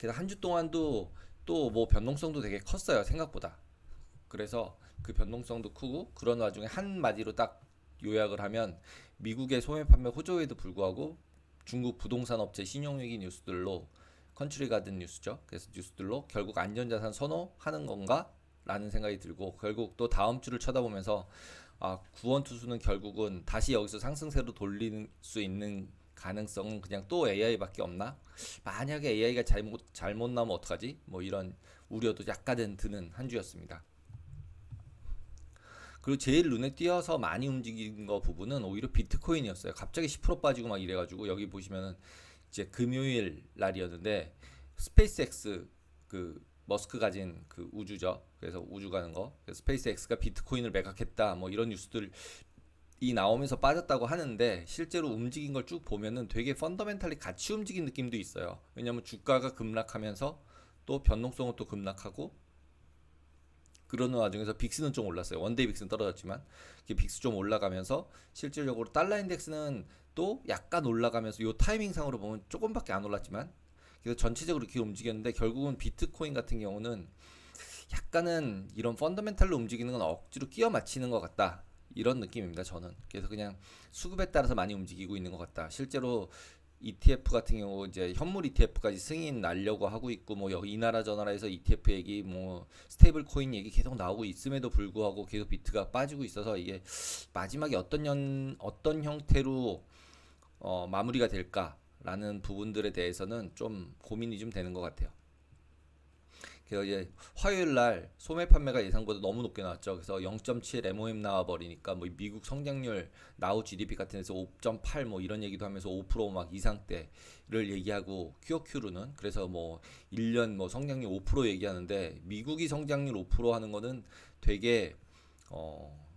그래서 한 주 동안도 또 뭐 변동성도 되게 컸어요, 생각보다. 그래서 그 변동성도 크고 그런 와중에 한마디로 딱 요약을 하면 미국의 소매 판매 호조에도 불구하고 중국 부동산 업체 신용위기 뉴스들로 컨트리 가든 뉴스죠. 그래서 뉴스들로 결국 안전자산 선호하는 건가? 라는 생각이 들고 결국 또 다음 주를 쳐다보면서 구원 투수는 결국은 다시 여기서 상승세로 돌릴 수 있는 가능성은 그냥 또 AI밖에 없나? 만약에 AI가 잘못 나오면 어떡하지? 뭐 이런 우려도 약간은 드는 한 주였습니다. 그리고 제일 눈에 띄어서 많이 움직인 거 부분은 오히려 비트코인이었어요. 갑자기 10% 빠지고 막 이래가지고 여기 보시면은 이제 금요일 날이었는데 스페이스X 그 머스크 가진 그 우주죠. 그래서 우주 가는 거. 그래서 스페이스X가 비트코인을 매각했다. 뭐 이런 뉴스들이 나오면서 빠졌다고 하는데 실제로 움직인 걸 쭉 보면은 되게 펀더멘탈리 같이 움직인 느낌도 있어요. 왜냐면 주가가 급락하면서 또 변동성은 또 급락하고 그러는 와중에서 빅스는 좀 올랐어요. 원데이 빅스는 떨어졌지만 빅스 좀 올라가면서 실질적으로 달러 인덱스는 또 약간 올라가면서 요 타이밍상으로 보면 조금밖에 안 올랐지만 그래서 전체적으로 이렇게 움직였는데 결국은 비트코인 같은 경우는 약간은 이런 펀더멘탈로 움직이는 건 억지로 끼워 맞추는 것 같다. 이런 느낌입니다. 저는. 그래서 그냥 수급에 따라서 많이 움직이고 있는 것 같다. 실제로 ETF 같은 경우 이제 현물 ETF까지 승인 날려고 하고 있고 뭐 여기 이 나라 저 나라에서 ETF 얘기 뭐 스테이블 코인 얘기 계속 나오고 있음에도 불구하고 계속 비트가 빠지고 있어서 이게 마지막에 어떤 형태로 마무리가 될까라는 부분들에 대해서는 좀 고민이 좀 되는 것 같아요. 그래서 이제 화요일 날 소매 판매가 예상보다 너무 높게 나왔죠. 그래서 0.7 MOM 나와 버리니까 뭐 미국 성장률 나우 GDP 같은 데서 5.8 뭐 이런 얘기도 하면서 5%막 이상대를 얘기하고 QOQ로는 그래서 뭐 1년 뭐 성장률 5% 얘기하는데 미국이 성장률 5% 하는 거는 되게 어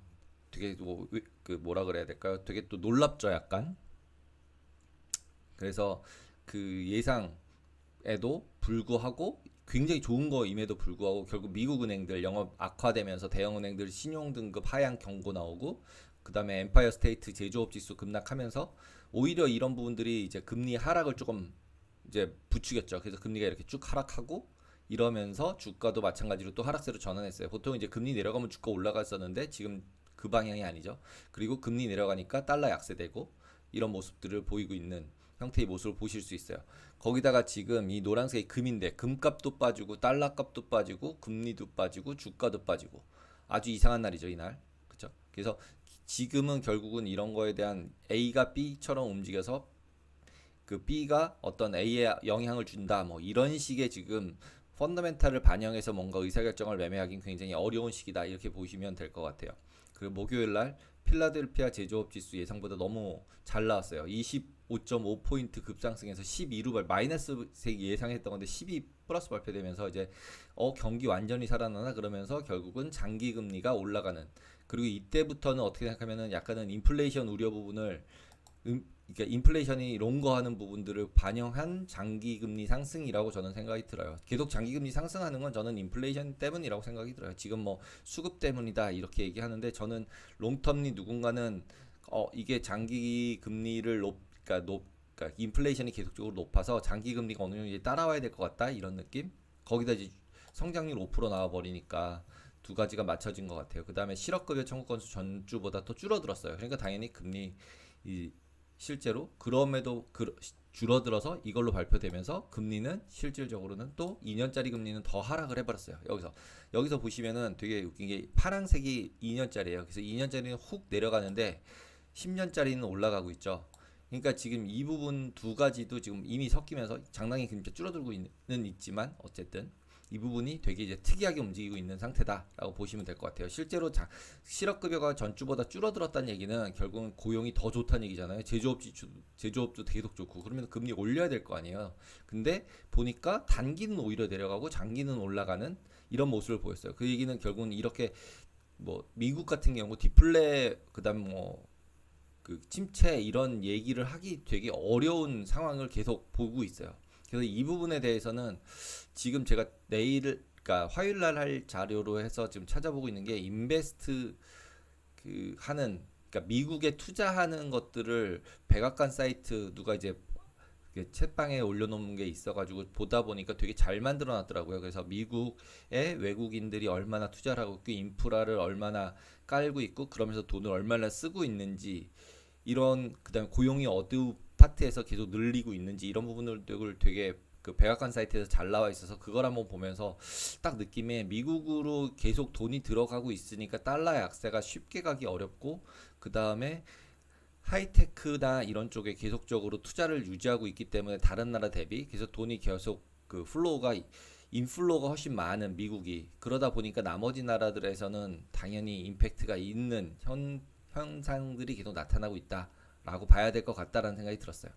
되게 그 뭐라 그래야 될까요? 되게 또 놀랍죠, 약간. 그래서 그 예상에도 불구하고 굉장히 좋은 거임에도 불구하고 결국 미국 은행들 영업 악화되면서 대형 은행들 신용 등급 하향 경고 나오고 그다음에 엠파이어 스테이트 제조업 지수 급락하면서 오히려 이런 부분들이 이제 금리 하락을 조금 이제 부추겼죠. 그래서 금리가 이렇게 쭉 하락하고 이러면서 주가도 마찬가지로 또 하락세로 전환했어요. 보통 이제 금리 내려가면 주가 올라갔었는데 지금 그 방향이 아니죠. 그리고 금리 내려가니까 달러 약세되고 이런 모습들을 보이고 있는 형태의 모습을 보실 수 있어요. 거기다가 지금 이 노란색이 금인데 금값도 빠지고 달러 값도 빠지고 금리도 빠지고 주가도 빠지고 아주 이상한 날이죠, 이날. 그렇죠? 그래서 지금은 결국은 이런 거에 대한 A가 B처럼 움직여서 그 B가 어떤 A에 영향을 준다 뭐 이런 식의 지금 펀더멘탈을 반영해서 뭔가 의사결정을 매매하기는 굉장히 어려운 시기다 이렇게 보시면 될 것 같아요. 그리고 목요일 날 필라델피아 제조업 지수 예상보다 너무 잘 나왔어요. 25.5포인트 급상승해서 12루 마이너스 색이 예상했던 건데 12 플러스 발표되면서 이제 경기 완전히 살아나나 그러면서 결국은 장기 금리가 올라가는 그리고 이때부터는 어떻게 생각하면은 약간은 인플레이션 우려 부분을 그러니까 인플레이션이 롱거하는 부분들을 반영한 장기금리 상승이라고 저는 생각이 들어요. 계속 장기금리 상승하는 건 저는 인플레이션 때문이라고 생각이 들어요. 지금 뭐 수급 때문이다 이렇게 얘기하는데 저는 롱텀리 누군가는 이게 장기금리를 그러니까 인플레이션이 계속적으로 높아서 장기금리가 어느 정도 이제 따라와야 될 것 같다 이런 느낌. 거기다 이제 성장률 5% 나와 버리니까 두 가지가 맞춰진 것 같아요. 그 다음에 실업급여 청구 건수 전주보다 또 줄어들었어요. 그러니까 당연히 금리 이 실제로 그럼에도 줄어들어서 이걸로 발표되면서 금리는 실질적으로는 또 2년짜리 금리는 더 하락을 해버렸어요. 여기서 보시면은 되게 웃긴 게 파란색이 2년짜리예요. 그래서 2년짜리는 훅 내려가는데 10년짜리는 올라가고 있죠. 그러니까 지금 이 부분 두 가지도 지금 이미 섞이면서 장당이 금리 줄어들고 있지만 어쨌든 이 부분이 되게 이제 특이하게 움직이고 있는 상태다라고 보시면 될 것 같아요. 실제로 실업급여가 전주보다 줄어들었다는 얘기는 결국은 고용이 더 좋다는 얘기잖아요. 제조업도 계속 좋고 그러면 금리 올려야 될 거 아니에요. 근데 보니까 단기는 오히려 내려가고 장기는 올라가는 이런 모습을 보였어요. 그 얘기는 결국은 이렇게 뭐 미국 같은 경우 디플레 그다음 뭐 그 침체 이런 얘기를 하기 되게 어려운 상황을 계속 보고 있어요. 그래서 이 부분에 대해서는 지금 제가 그러니까 화요일 날 할 자료로 해서 지금 찾아보고 있는 게 인베스트 그러니까 미국에 투자하는 것들을 백악관 사이트 누가 이제 채방에 올려놓은 게 있어가지고 보다 보니까 되게 잘 만들어놨더라고요. 그래서 미국의 외국인들이 얼마나 투자를 하고 있고 인프라를 얼마나 깔고 있고 그러면서 돈을 얼마나 쓰고 있는지 이런 그다음에 고용이 어느 파트에서 계속 늘리고 있는지 이런 부분들을 되게 그 백악관 사이트에서 잘 나와 있어서 그걸 한번 보면서 딱 느낌에 미국으로 계속 돈이 들어가고 있으니까 달러 약세가 쉽게 가기 어렵고 그 다음에 하이테크나 이런 쪽에 계속적으로 투자를 유지하고 있기 때문에 다른 나라 대비 그래서 돈이 계속 그 플로우가 인플로가 훨씬 많은 미국이 그러다 보니까 나머지 나라들에서는 당연히 임팩트가 있는 현상들이 계속 나타나고 있다라고 봐야 될 것 같다라는 생각이 들었어요.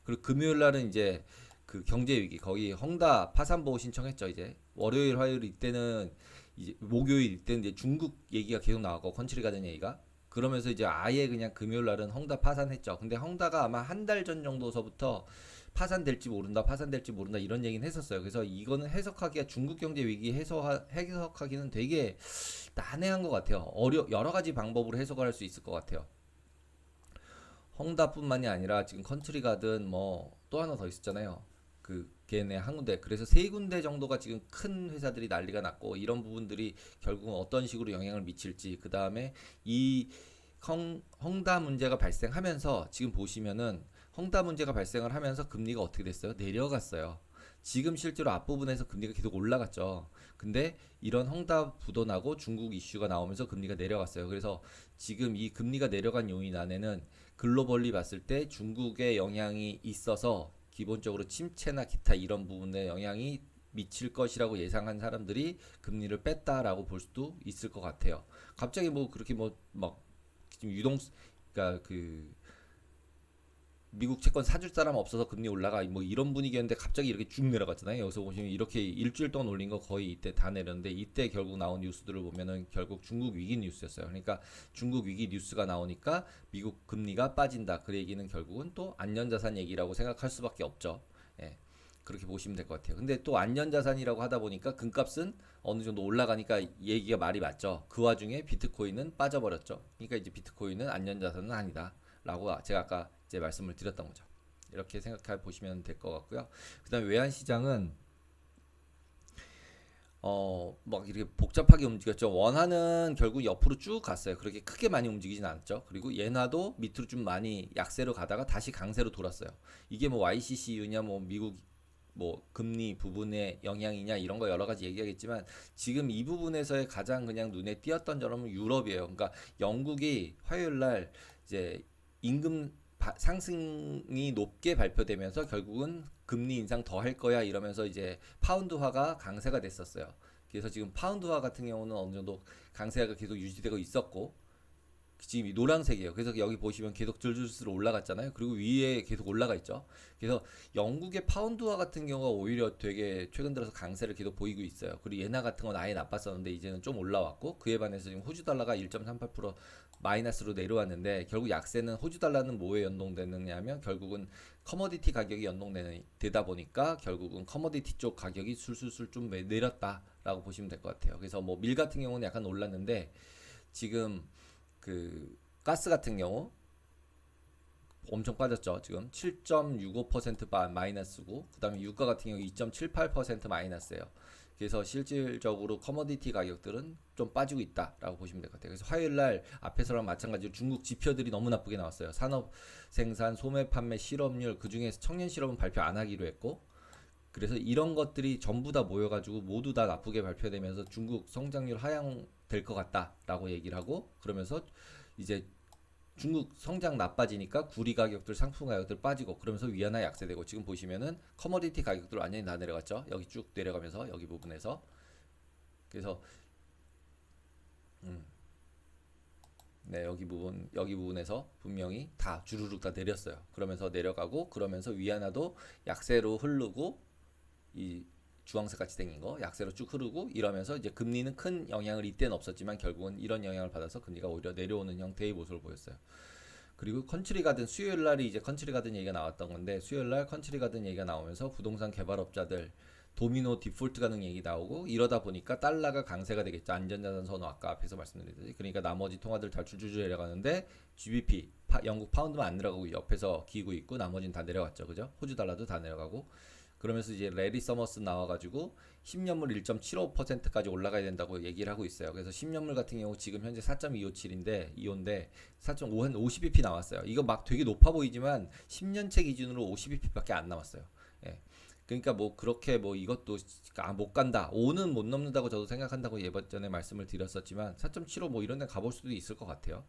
그리고 금요일 날은 이제 그 경제 위기 거기 헝다 파산 보호 신청했죠. 이제 월요일 화요일 이때는 이제 목요일 이때는 이제 중국 얘기가 계속 나왔고 컨트리 가든 얘기가 그러면서 이제 아예 그냥 금요일 날은 헝다 파산했죠. 근데 헝다가 아마 한 달 전 정도서부터 파산될지 모른다, 파산될지 모른다 이런 얘기는 했었어요. 그래서 이거는 해석하기가 중국 경제 위기 해석하기는 되게 난해한 것 같아요. 여러 가지 방법으로 해석을 할 수 있을 것 같아요. 헝다뿐만이 아니라 지금 컨트리 가든 뭐 또 하나 더 있었잖아요. 그 걔네 한 군데 그래서 세 군데 정도가 지금 큰 회사들이 난리가 났고 이런 부분들이 결국은 어떤 식으로 영향을 미칠지 그 다음에 이 헝다 문제가 발생하면서 지금 보시면은 헝다 문제가 발생을 하면서 금리가 어떻게 됐어요? 내려갔어요. 지금 실제로 앞부분에서 금리가 계속 올라갔죠. 근데 이런 헝다 부도나고 중국 이슈가 나오면서 금리가 내려갔어요. 그래서 지금 이 금리가 내려간 요인 안에는 글로벌리 봤을 때 중국의 영향이 있어서 기본적으로 침체나 기타 이런 부분에 영향이 미칠 것이라고 예상한 사람들이 금리를 뺐다라고 볼 수도 있을 것 같아요. 갑자기 뭐 그렇게 뭐 막 지금 그러니까 그 미국 채권 사줄 사람 없어서 금리 올라가 뭐 이런 분위기였는데 갑자기 이렇게 쭉 내려갔잖아요. 여기서 보시면 이렇게 일주일 동안 올린 거 거의 이때 다 내렸는데 이때 결국 나온 뉴스들을 보면은 결국 중국 위기 뉴스였어요. 그러니까 중국 위기 뉴스가 나오니까 미국 금리가 빠진다. 그 얘기는 결국은 또 안전자산 얘기라고 생각할 수밖에 없죠. 예. 그렇게 보시면 될 것 같아요. 근데 또 안전자산이라고 하다 보니까 금값은 어느 정도 올라가니까 얘기가 말이 맞죠. 그 와중에 비트코인은 빠져버렸죠. 그러니까 이제 비트코인은 안전자산은 아니다. 라고 제가 아까 이제 말씀을 드렸던 거죠. 이렇게 생각해 보시면 될 것 같고요. 그다음에 외환 시장은 막 이렇게 복잡하게 움직였죠. 원화는 결국 옆으로 쭉 갔어요. 그렇게 크게 많이 움직이진 않았죠. 그리고 엔화도 밑으로 좀 많이 약세로 가다가 다시 강세로 돌았어요. 이게 뭐 YCCU냐 뭐 미국 뭐 금리 부분의 영향이냐 이런 거 여러 가지 얘기하겠지만 지금 이 부분에서의 가장 그냥 눈에 띄었던 점은 유럽이에요. 그러니까 영국이 화요일 날 이제 임금 상승이 높게 발표되면서 결국은 금리 인상 더 할 거야 이러면서 이제 파운드화가 강세가 됐었어요. 그래서 지금 파운드화 같은 경우는 어느 정도 강세가 계속 유지되고 있었고 지금 이 노란색이에요. 그래서 여기 보시면 계속 줄줄줄 올라갔잖아요. 그리고 위에 계속 올라가 있죠. 그래서 영국의 파운드화 같은 경우가 오히려 되게 최근 들어서 강세를 계속 보이고 있어요. 그리고 예나 같은 건 아예 나빴었는데 이제는 좀 올라왔고 그에 반해서 지금 호주 달러가 1.38% 마이너스로 내려왔는데 결국 약세는 호주 달러는 뭐에 연동되느냐면 결국은 커머디티 가격이 연동되다 보니까 결국은 커머디티 쪽 가격이 술술술 좀 내렸다라고 보시면 될 것 같아요. 그래서 뭐 밀 같은 경우는 약간 올랐는데 지금 그 가스 같은 경우 엄청 빠졌죠. 지금 7.65% 마이너스고 그다음에 유가 같은 경우 2.78% 마이너스예요. 그래서 실질적으로 커머디티 가격들은 좀 빠지고 있다라고 보시면 될 것 같아요. 그래서 화요일 날 앞에서랑 마찬가지로 중국 지표들이 너무 나쁘게 나왔어요. 산업 생산, 소매 판매, 실업률 그중에서 청년 실업은 발표 안 하기로 했고 그래서 이런 것들이 전부 다 모여가지고 모두 다 나쁘게 발표되면서 중국 성장률 하향될 것 같다라고 얘기를 하고 그러면서 이제 중국 성장 나빠지니까 구리 가격들, 상품 가격들 빠지고 그러면서 위안화 약세되고 지금 보시면은 커머디티 가격들 완전히 다 내려갔죠. 여기 쭉 내려가면서 여기 부분에서 그래서 네, 여기 부분에서 분명히 다 주르륵 다 내렸어요. 그러면서 내려가고 그러면서 위안화도 약세로 흐르고 이 주황색 같이 생긴 거 약세로 쭉 흐르고 이러면서 이제 금리는 큰 영향을 이때는 없었지만 결국은 이런 영향을 받아서 금리가 오히려 내려오는 형태의 모습을 보였어요. 그리고 컨트리 가든 수요일 날이 이제 컨트리 가든 얘기가 나왔던 건데 수요일 날 컨트리 가든 얘기가 나오면서 부동산 개발업자들 도미노 디폴트 가능 얘기 나오고 이러다 보니까 달러가 강세가 되겠죠. 안전자산 선호 아까 앞에서 말씀드렸듯이. 그러니까 나머지 통화들 다 줄줄줄 내려가는데 GBP 영국 파운드만 안 내려가고 옆에서 기고 있고 나머지는 다 내려갔죠. 그죠? 호주 달러도 다 내려가고 그러면서 이제 레리 서머스 나와가지고 10년물 1.75%까지 올라가야 된다고 얘기를 하고 있어요. 그래서 10년물 같은 경우 지금 현재 4.257인데 4.5 한 50bp 나왔어요. 이거 막 되게 높아 보이지만 10년채 기준으로 50bp밖에 안 남았어요. 예. 그러니까 뭐 그렇게 뭐 이것도 못 간다. 5는 못 넘는다고 저도 생각한다고 예전에 말씀을 드렸었지만 4.75 뭐 이런 데 가볼 수도 있을 것 같아요.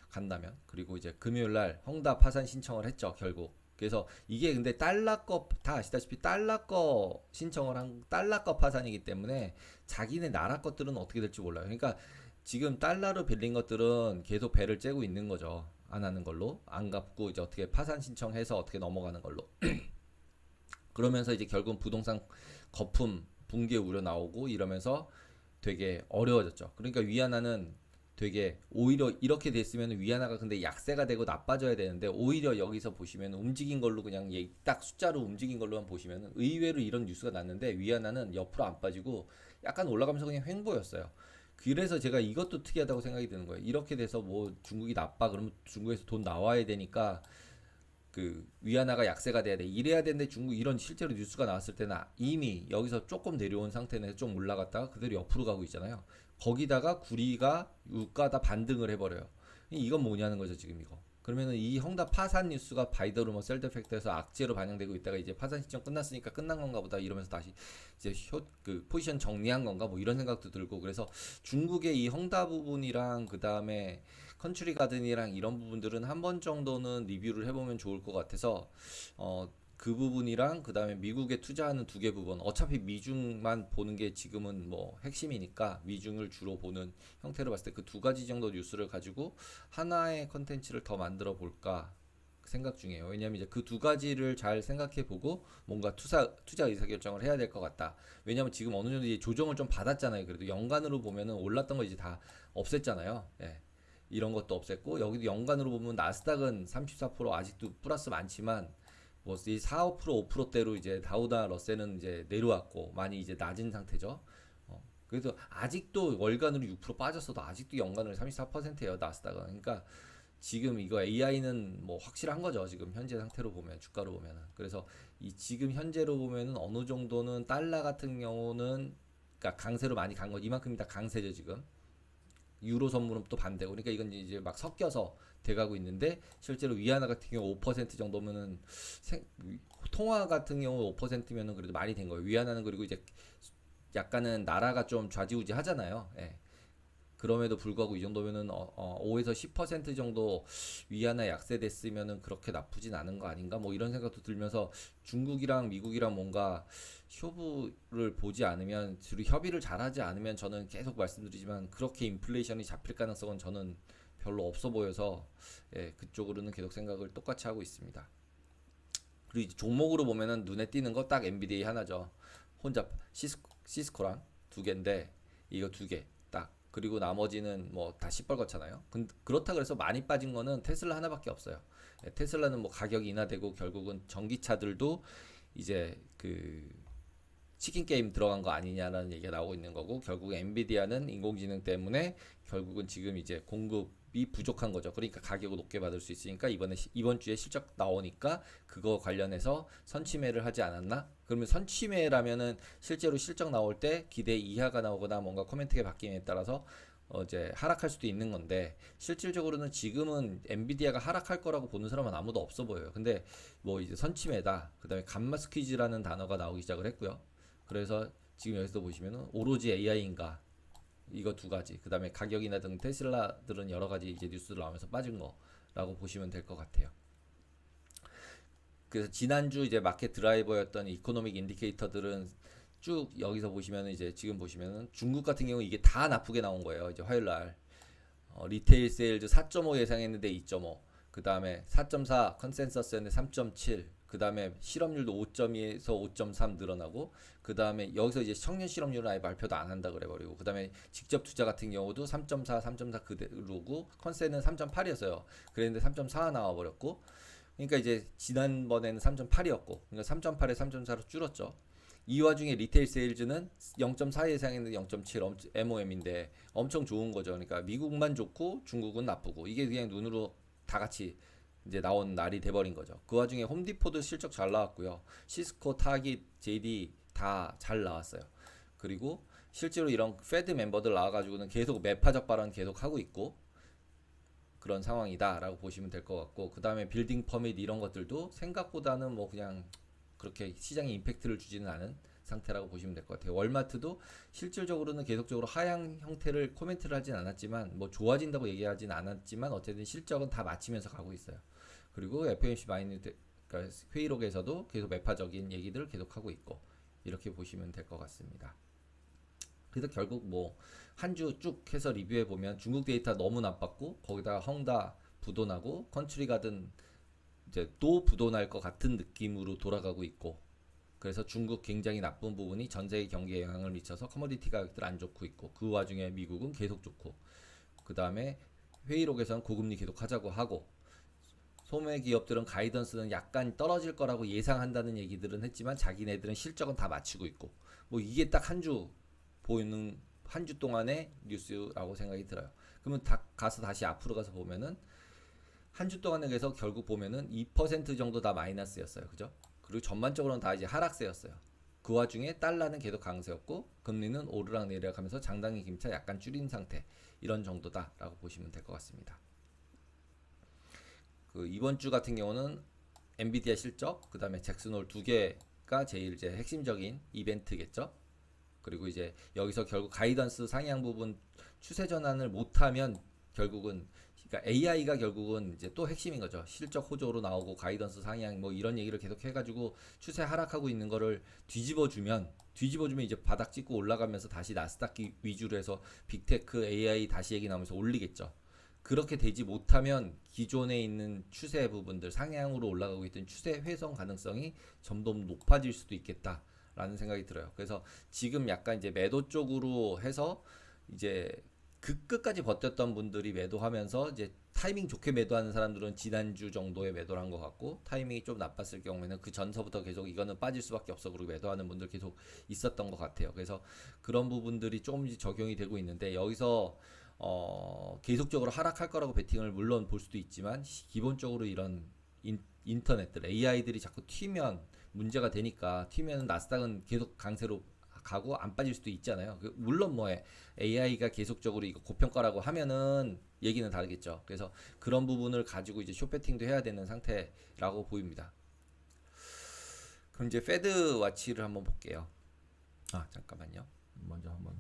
간다면. 그리고 이제 금요일 날 헝다 파산 신청을 했죠, 결국. 그래서 이게 근데 달러 거 다 아시다시피 달러 거 신청을 한 달러 거 파산이기 때문에 자기네 나라 것들은 어떻게 될지 몰라요. 그러니까 지금 달러로 빌린 것들은 계속 배를 째고 있는 거죠. 안 하는 걸로 안 갚고 이제 어떻게 파산 신청해서 어떻게 넘어가는 걸로. 그러면서 이제 결국은 부동산 거품 붕괴 우려 나오고 이러면서 되게 어려워졌죠. 그러니까 위안화는 되게 오히려 이렇게 됐으면 위안화가 근데 약세가 되고 나빠져야 되는데 오히려 여기서 보시면 움직인 걸로 그냥 딱 숫자로 움직인 걸로만 보시면 의외로 이런 뉴스가 났는데 위안화는 옆으로 안 빠지고 약간 올라가면서 그냥 횡보였어요. 그래서 제가 이것도 특이하다고 생각이 드는 거예요. 이렇게 돼서 뭐 중국이 나빠 그러면 중국에서 돈 나와야 되니까 그 위안화가 약세가 돼야 돼. 이래야 되는데 중국 이런 실제로 뉴스가 나왔을 때는 이미 여기서 조금 내려온 상태에서 좀 올라갔다가 그대로 옆으로 가고 있잖아요. 거기다가 구리가 유가다 반등을 해버려요. 이건 뭐냐는 거죠 지금 이거. 그러면은 이 헝다 파산 뉴스가 바이더 루머 셀드 팩트에서 악재로 반영되고 있다가 이제 파산 시점 끝났으니까 끝난 건가 보다 이러면서 다시 이제 그 포지션 정리한 건가 뭐 이런 생각도 들고 그래서 중국의 이 헝다 부분이랑 그 다음에 컨츄리 가든이랑 이런 부분들은 한 번 정도는 리뷰를 해보면 좋을 것 같아서 그 부분이랑 그 다음에 미국에 투자하는 두 개 부분 어차피 미중만 보는 게 지금은 뭐 핵심이니까 미중을 주로 보는 형태로 봤을 때 그 두 가지 정도 뉴스를 가지고 하나의 컨텐츠를 더 만들어 볼까 생각 중이에요. 왜냐하면 이제 그 두 가지를 잘 생각해 보고 뭔가 투자 의사결정을 해야 될 것 같다. 왜냐하면 지금 어느 정도 이제 조정을 좀 받았잖아요. 그래도 연간으로 보면은 올랐던 거 이제 다 없앴잖아요. 예. 이런 것도 없앴고 여기도 연간으로 보면 나스닥은 34% 아직도 플러스 많지만 뭐 이 4, 5%, 5%대로 이제 다우다 러셀은 이제 내려왔고 많이 이제 낮은 상태죠. 그래서 아직도 월간으로 6% 빠졌어도 아직도 연간으로 34%예요 나스닥은. 그러니까 지금 이거 AI는 뭐 확실한 거죠. 지금 현재 상태로 보면 주가로 보면은. 그래서 이 지금 현재로 보면은 어느 정도는 달러 같은 경우는 그러니까 강세로 많이 간 거 이만큼이 다 강세죠 지금. 유로 선물은 또 반대고 그러니까 이건 이제 막 섞여서 돼가고 있는데 실제로 위안화 같은 경우 5% 정도면은 통화 같은 경우 5%면은 그래도 많이 된 거예요. 위안화는 그리고 이제 약간은 나라가 좀 좌지우지 하잖아요. 예. 그럼에도 불구하고 이 정도면은 5에서 10% 정도 위안화 약세됐으면은 그렇게 나쁘진 않은 거 아닌가 뭐 이런 생각도 들면서 중국이랑 미국이랑 뭔가 효부를 보지 않으면 둘이 협의를 잘하지 않으면 저는 계속 말씀드리지만 그렇게 인플레이션이 잡힐 가능성은 저는 별로 없어 보여서 예, 그쪽으로는 계속 생각을 똑같이 하고 있습니다. 그리고 이제 종목으로 보면은 눈에 띄는 거 딱 엔비디아 하나죠. 혼자 시스코랑 두 개인데 이거 두 개. 그리고 나머지는 뭐 다 시뻘겋잖아요. 그렇다 그래서 많이 빠진 거는 테슬라 하나밖에 없어요. 테슬라는 뭐 가격이 인하되고 결국은 전기차들도 이제 그 치킨 게임 들어간 거 아니냐라는 얘기가 나오고 있는 거고 결국 엔비디아는 인공지능 때문에 결국은 지금 이제 공급이 부족한 거죠. 그러니까 가격을 높게 받을 수 있으니까 이번 주에 실적 나오니까 그거 관련해서 선취매를 하지 않았나? 그러면 선취매라면은 실제로 실적 나올 때 기대 이하가 나오거나 뭔가 코멘트가 바뀜에 따라서 이제 하락할 수도 있는 건데 실질적으로는 지금은 엔비디아가 하락할 거라고 보는 사람은 아무도 없어 보여요. 근데 뭐 이제 선취매다. 그다음에 감마 스퀴즈라는 단어가 나오기 시작을 했고요. 그래서 지금 여기서 보시면은 오로지 AI인가 이거 두 가지. 그다음에 가격이나 등 테슬라들은 여러 가지 이제 뉴스들 나오면서 빠진 거라고 보시면 될 것 같아요. 그래서 지난주 이제 마켓 드라이버였던 이코노믹 인디케이터들은 쭉 여기서 보시면은 이제 지금 보시면은 중국 같은 경우 이게 다 나쁘게 나온 거예요. 이제 화요일 날 리테일 세일즈 4.5 예상했는데 2.5. 그다음에 4.4 컨센서스였는데 3.7. 그다음에 실업률도 5.2에서 5.3 늘어나고 그다음에 여기서 이제 청년 실업률은 아예 발표도 안 한다 그래 버리고 그다음에 직접 투자 같은 경우도 3.4 3.4 그대로고 컨센은 3.8이었어요. 그랬는데 3.4 나와 버렸고 그러니까 이제 지난번에는 3.8이었고 그러니까 3.8에 3.4로 줄었죠. 이 와중에 리테일 세일즈는 0.4 예상했는데 0.7 MOM인데 엄청 좋은 거죠. 그러니까 미국만 좋고 중국은 나쁘고 이게 그냥 눈으로 다 같이 이제 나온 날이 돼버린 거죠. 그 와중에 홈디포도 실적 잘 나왔고요. 시스코, 타깃, JD 다 잘 나왔어요. 그리고 실제로 이런 페드 멤버들 나와가지고는 계속 매파적 발언 계속 하고 있고 그런 상황이다라고 보시면 될 것 같고, 그 다음에 빌딩 퍼밋 이런 것들도 생각보다는 뭐 그냥 그렇게 시장에 임팩트를 주지는 않은 상태라고 보시면 될 것 같아요. 월마트도 실질적으로는 계속적으로 하향 형태를 코멘트를 하진 않았지만 뭐 좋아진다고 얘기하진 않았지만 어쨌든 실적은 다 맞추면서 가고 있어요. 그리고 FOMC 마이니드 그러니까 회의록에서도 계속 매파적인 얘기들을 계속하고 있고 이렇게 보시면 될 것 같습니다. 그래서 결국 뭐 한 주 쭉 해서 리뷰해 보면 중국 데이터 너무 나빴고 거기다가 헝다 부도나고 컨트리 가든 이제 또 부도날 것 같은 느낌으로 돌아가고 있고, 그래서 중국 굉장히 나쁜 부분이 전 세계 경기에 영향을 미쳐서 커머디티 가격들 안 좋고 있고, 그 와중에 미국은 계속 좋고, 그 다음에 회의록에서는 고금리 계속 하자고 하고, 소매 기업들은 가이던스는 약간 떨어질 거라고 예상한다는 얘기들은 했지만 자기네들은 실적은 다 맞추고 있고, 뭐 이게 딱 한 주 보이는 한 주 동안의 뉴스라고 생각이 들어요. 그러면 가서 다시 앞으로 가서 보면은 한 주 동안에 계속 결국 보면은 2% 정도 다 마이너스였어요. 그죠? 그리고 전반적으로는 다 이제 하락세였어요. 그 와중에 달러는 계속 강세였고 금리는 오르락 내리락 하면서 장단기 김차 약간 줄인 상태, 이런 정도다라고 보시면 될 것 같습니다. 그 이번 주 같은 경우는 엔비디아 실적, 그 다음에 잭슨홀 두 개가 제일 이제 핵심적인 이벤트겠죠. 그리고 이제 여기서 결국 가이던스 상향 부분 추세 전환을 못하면 결국은, 그러니까 AI가 결국은 이제 또 핵심인 거죠. 실적 호조로 나오고 가이던스 상향 뭐 이런 얘기를 계속 해가지고 추세 하락하고 있는 거를 뒤집어주면 이제 바닥 찍고 올라가면서 다시 나스닥 위주로 해서 빅테크 AI 다시 얘기 나오면서 올리겠죠. 그렇게 되지 못하면 기존에 있는 추세 부분들, 상향으로 올라가고 있던 추세 회선 가능성이 점점 높아질 수도 있겠다라는 생각이 들어요. 그래서 지금 약간 이제 매도 쪽으로 해서 이제 그 끝까지 버텼던 분들이 매도하면서 이제 타이밍 좋게 매도하는 사람들은 지난주 정도에 매도를 한 것 같고, 타이밍이 좀 나빴을 경우에는 그 전서부터 계속 이거는 빠질 수밖에 없어 그러고 매도하는 분들 계속 있었던 것 같아요. 그래서 그런 부분들이 조금씩 적용이 되고 있는데, 여기서 계속적으로 하락할 거라고 베팅을 물론 볼 수도 있지만 기본적으로 이런 인터넷들 AI들이 자꾸 튀면 문제가 되니까, 튀면 나스닥은 계속 강세로 가고 안 빠질 수도 있잖아요. 물론 뭐 AI가 계속적으로 이거 고평가라고 하면은 얘기는 다르겠죠. 그래서 그런 부분을 가지고 이제 숏배팅도 해야 되는 상태라고 보입니다. 그럼 이제 페드 와치를 한번 볼게요. 잠깐만요. 먼저 한번